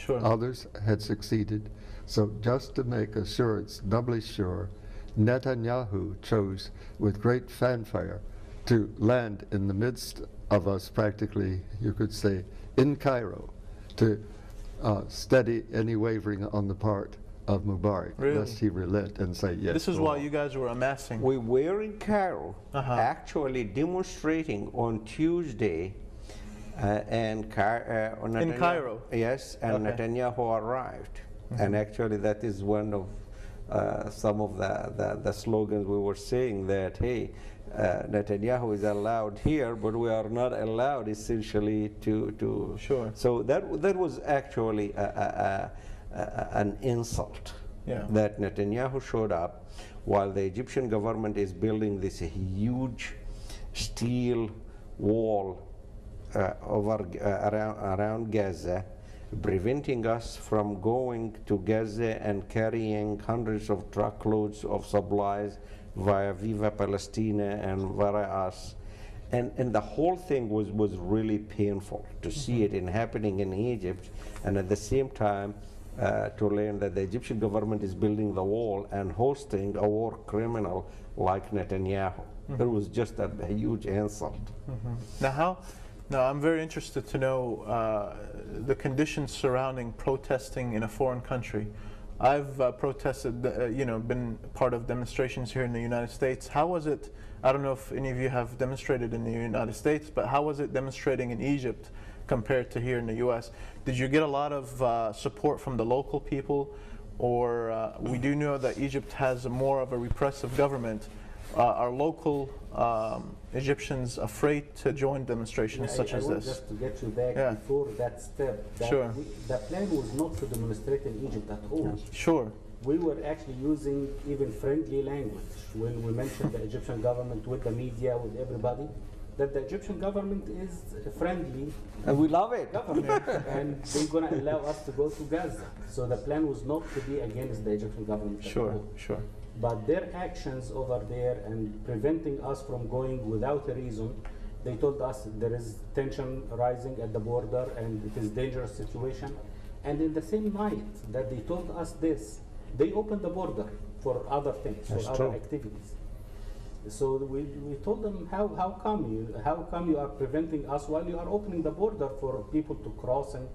Sure. Others had succeeded. So just to make assurance doubly sure, Netanyahu chose with great fanfare to land in the midst of us, practically, you could say, in Cairo, to steady any wavering on the part of Mubarak, Really? lest he relent and say yes. This is why you guys were amassing. We were in Cairo, Uh-huh. actually demonstrating on Tuesday, and In Cairo? Yes, and Okay. Netanyahu arrived. And actually that is one of some of the slogans we were saying, that, hey, Netanyahu is allowed here, but we are not allowed essentially to Sure. So that was actually an insult. Yeah. That Netanyahu showed up while the Egyptian government is building this huge steel wall around Gaza, preventing us from going to Gaza and carrying hundreds of truckloads of supplies via Viva Palestina and via us. And the whole thing was really painful to see it happening in Egypt, and at the same time to learn that the Egyptian government is building the wall and hosting a war criminal like Netanyahu. It was just a huge insult. Now I'm very interested to know the conditions surrounding protesting in a foreign country. I've protested, been part of demonstrations here in the United States. How was it? I don't know if any of you have demonstrated in the United States, but how was it demonstrating in Egypt compared to here in the U.S.? Did you get a lot of support from the local people, or we do know that Egypt has more of a repressive government? Are local Egyptians afraid to join demonstrations such as this? Just to get you back before that step, Sure. The plan was not to demonstrate in Egypt at all. Sure. We were actually using even friendly language when we mentioned the Egyptian government with the media, with everybody, that the Egyptian government is friendly. And we love it. Government, and they're going to allow us to go to Gaza. So the plan was not to be against the Egyptian government at Sure, all. sure. But their actions over there and preventing us from going without a reason, they told us there is tension rising at the border and it is a dangerous situation. And in the same night that they told us this, they opened the border for other things, for other activities. So we told them, how come you are preventing us while you are opening the border for people to cross, and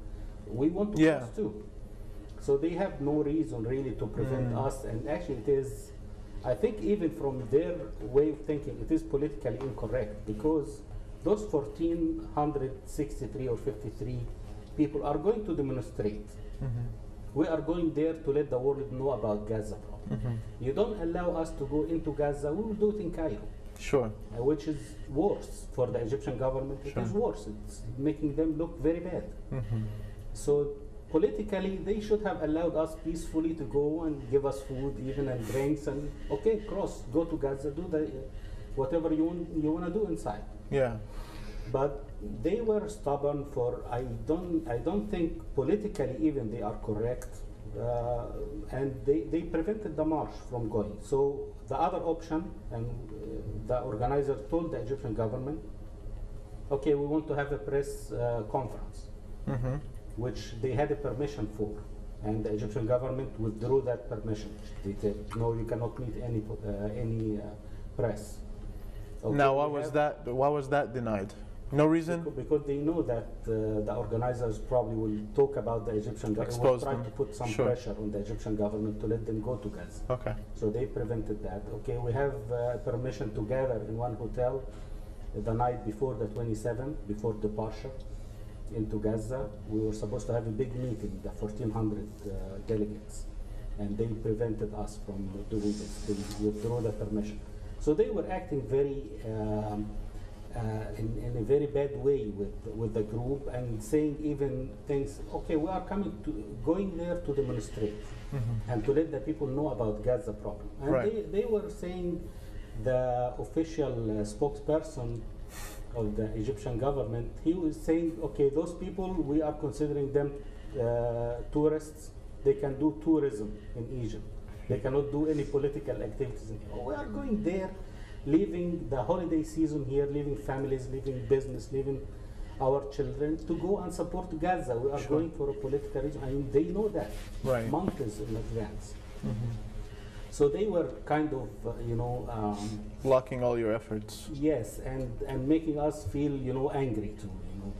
we want to cross too. So they have no reason really to prevent us, and actually it is, I think even from their way of thinking, it is politically incorrect, because those 1,463 or 53 people are going to demonstrate. We are going there to let the world know about Gaza problem. You don't allow us to go into Gaza, we will do it in Cairo. Sure. Which is worse for the Egyptian government. It is worse. It's making them look very bad. So politically, they should have allowed us peacefully to go and give us food, even, and drinks, and okay, cross, go to Gaza, do the whatever you want to do inside. Yeah. But they were stubborn for, I don't think politically even they are correct, and they prevented the march from going. So the other option, and the organizer told the Egyptian government, okay, we want to have a press conference, which they had a permission for, and the Egyptian government withdrew that permission. They said, no, you cannot meet any press. Okay, now, why was that denied? No reason? Because they know that the organizers probably will talk about the Egyptian government, will try to put some pressure on the Egyptian government to let them go to Gaza. Okay. So they prevented that. Okay, we have permission to gather in one hotel the night before the 27th, before departure into Gaza. We were supposed to have a big meeting, the 1,400 delegates, and they prevented us from doing this. They withdrew the permission. So they were acting very in a very bad way with the group, and saying even things, okay, we are going there to demonstrate and to let the people know about Gaza problem. And they were saying, the official spokesperson of the Egyptian government, he was saying, okay, those people, we are considering them tourists. They can do tourism in Egypt. They cannot do any political activities. We are going there, leaving the holiday season here, leaving families, leaving business, leaving our children to go and support Gaza. We are Sure. going for a political reason. I mean, they know that Right. months in advance. So they were kind of, Blocking all your efforts. yes, and making us feel, angry too.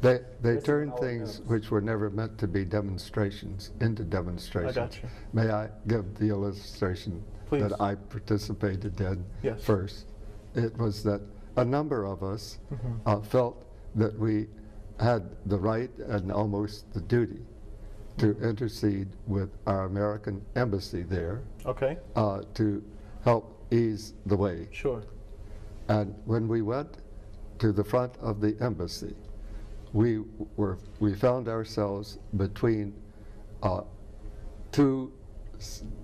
They Listen turned our things nerves. which were never meant to be demonstrations into demonstrations. I got you. May I give the illustration Please. that I participated in Yes. first? It was that a number of us felt that we had the right and almost the duty to intercede with our American embassy there Okay. to help ease the way. Sure. And when we went to the front of the embassy, we found ourselves between two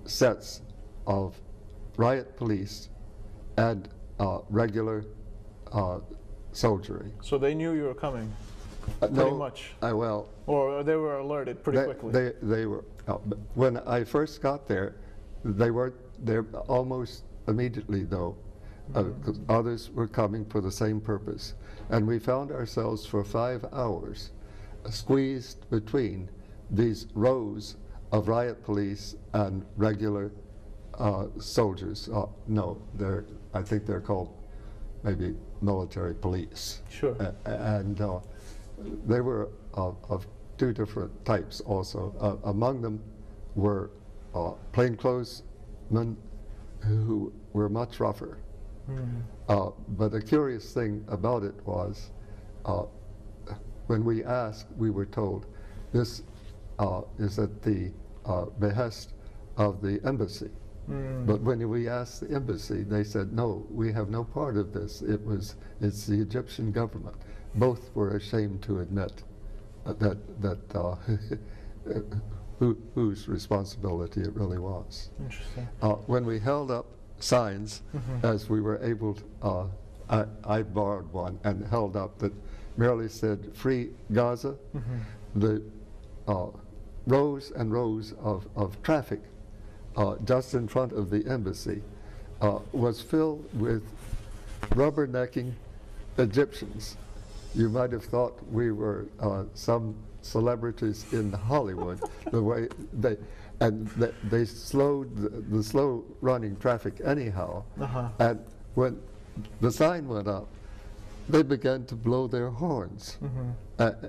sets of riot police and regular soldiery. So they knew you were coming, pretty No, much, well, or they were alerted pretty quickly. they were. When I first got there, they weren't there almost immediately, though. 'Cause others were coming for the same purpose, and we found ourselves for 5 hours squeezed between these rows of riot police and regular soldiers. No, I think they're called maybe military police. Sure. And they were of two different types also. Among them were plainclothesmen who were much rougher. But the curious thing about it was, when we asked, we were told, this is at the behest of the embassy. But when we asked the embassy, they said, no, we have no part of this. It's the Egyptian government. Both were ashamed to admit whose responsibility it really was. Interesting. When we held up signs, as we were able to, I borrowed one and held up that merely said, "Free Gaza," the rows and rows of traffic just in front of the embassy was filled with rubbernecking Egyptians. You might have thought we were some celebrities in Hollywood, the way they slowed the slow running traffic anyhow. And when the sign went up, they began to blow their horns.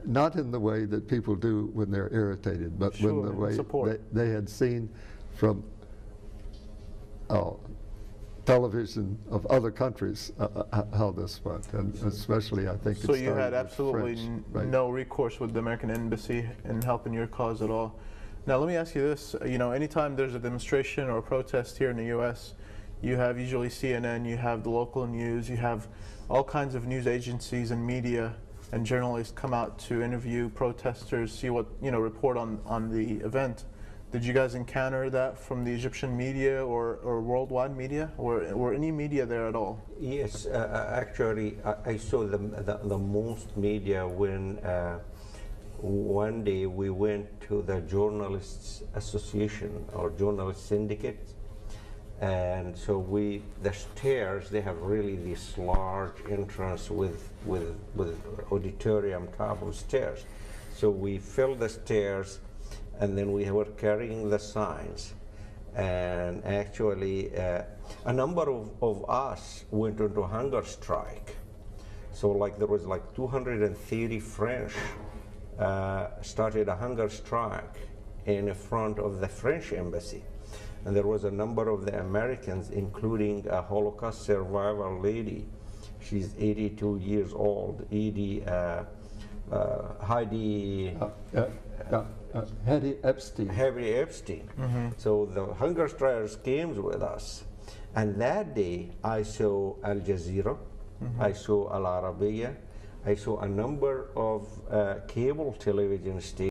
Not in the way that people do when they're irritated, but Sure, when the way support. they had seen from television of other countries how this went, and especially I think. So it you started had with absolutely French, right? no recourse with the American embassy in helping your cause at all. Now let me ask you this, anytime there's a demonstration or a protest here in the US, you have usually CNN, you have the local news, you have all kinds of news agencies and media and journalists come out to interview protesters, see what, report on the event. Did you guys encounter that from the Egyptian media or worldwide media, or any media there at all? Yes, actually, I saw the most media when one day we went to the Journalists Association or Journalist Syndicate, and so the stairs, they have really this large entrance with auditorium type of stairs. So we filled the stairs, and then we were carrying the signs. And actually, a number of us went into hunger strike. So there was 230 French started a hunger strike in front of the French embassy. And there was a number of the Americans, including a Holocaust survivor lady. She's 82 years old, Heidi Epstein. Harry Epstein. So the hunger strikers came with us. And that day I saw Al Jazeera, I saw Al Arabiya, I saw a number of cable television stations.